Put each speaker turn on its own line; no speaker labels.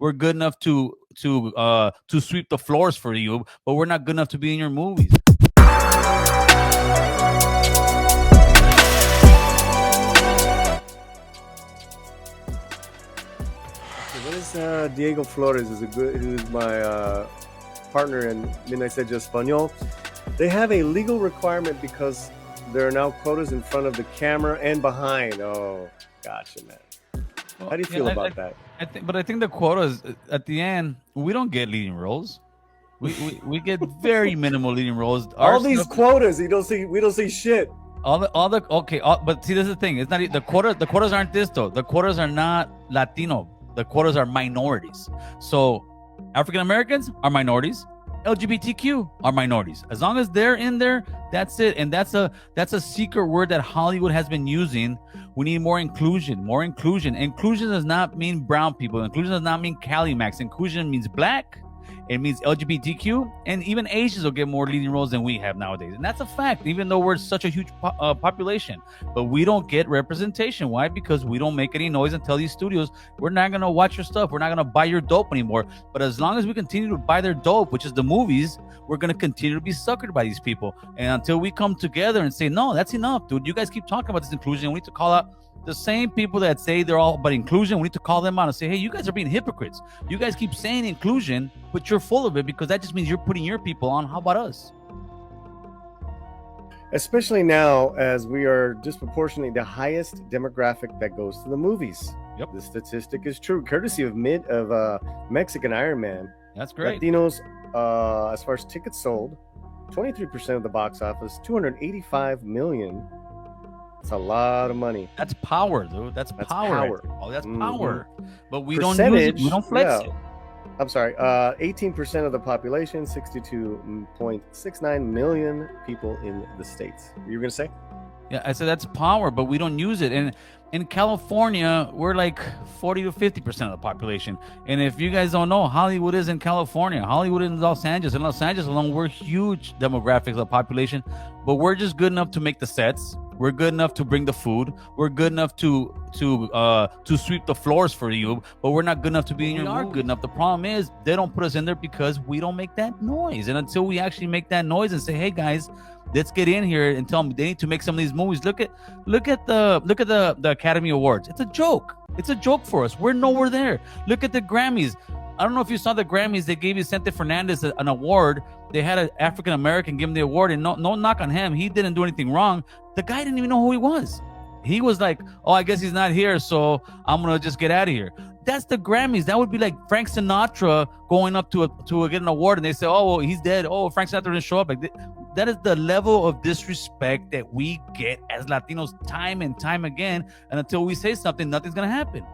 We're good enough to sweep the floors for you, but we're not good enough to be in your movies.
What is Diego Flores? Who's my partner in Midnight Edge Espanol. They have a legal requirement because there are now quotas in front of the camera and behind. Oh, gotcha, man. How do you feel about that?
I think the quotas at the end, we don't get leading roles. We get very minimal leading roles.
All these quotas, we don't see shit.
But see, this is the thing. It's not the quota. The quotas aren't this though. The quotas are not Latino. The quotas are minorities. So African Americans are minorities. LGBTQ are minorities. As long as they're in there, that's it. And that's a secret word that Hollywood has been using. We need more inclusion. More inclusion. Inclusion does not mean brown people. Inclusion does not mean Cali Max. Inclusion means black. It means LGBTQ, and even Asians will get more leading roles than we have nowadays. And that's a fact, even though we're such a huge population. But we don't get representation. Why? Because we don't make any noise and tell these studios, we're not going to watch your stuff. We're not going to buy your dope anymore. But as long as we continue to buy their dope, which is the movies, we're going to continue to be suckered by these people. And until we come together and say, no, that's enough, dude. You guys keep talking about this inclusion. We need to call out the same people that say they're all about inclusion. We need to call them out and say, hey, you guys are being hypocrites. You guys keep saying inclusion, but you're full of it because that just means you're putting your people on. How about us?
Especially now, as we are disproportionately the highest demographic that goes to the movies.
Yep.
The statistic is true, courtesy of Mexican Iron Man.
That's great.
Latinos, as far as tickets sold, 23% of the box office, 285 million. It's a lot of money.
That's power, dude. That's power. Oh, that's power. But we don't use it. We don't flex it.
I'm sorry. 18% of the population, 62.69 million people in the States. You were going to say?
Yeah, I said that's power, but we don't use it. And in California, we're like 40 to 50% of the population. And if you guys don't know, Hollywood is in California. Hollywood is in Los Angeles. In Los Angeles alone, we're huge demographics of the population, but we're just good enough to make the sets. We're good enough to bring the food. We're good enough to sweep the floors for you, but we're not good enough to be in your movie. We are good enough. The problem is they don't put us in there because we don't make that noise. And until we actually make that noise and say, hey guys, let's get in here and tell them they need to make some of these movies. Look at the Academy Awards. It's a joke. It's a joke for us. We're nowhere there. Look at the Grammys. I don't know if you saw the Grammys. They gave Vicente Fernandez an award. They had an African American give him the award, and no knock on him. He didn't do anything wrong. The guy didn't even know who he was. He was like, oh, I guess he's not here, so I'm gonna just get out of here. That's the Grammys. That would be like Frank Sinatra going up to get an award, and they say, oh, well, he's dead. Oh, Frank Sinatra didn't show up. Like that is the level of disrespect that we get as Latinos time and time again. And until we say something, nothing's gonna happen.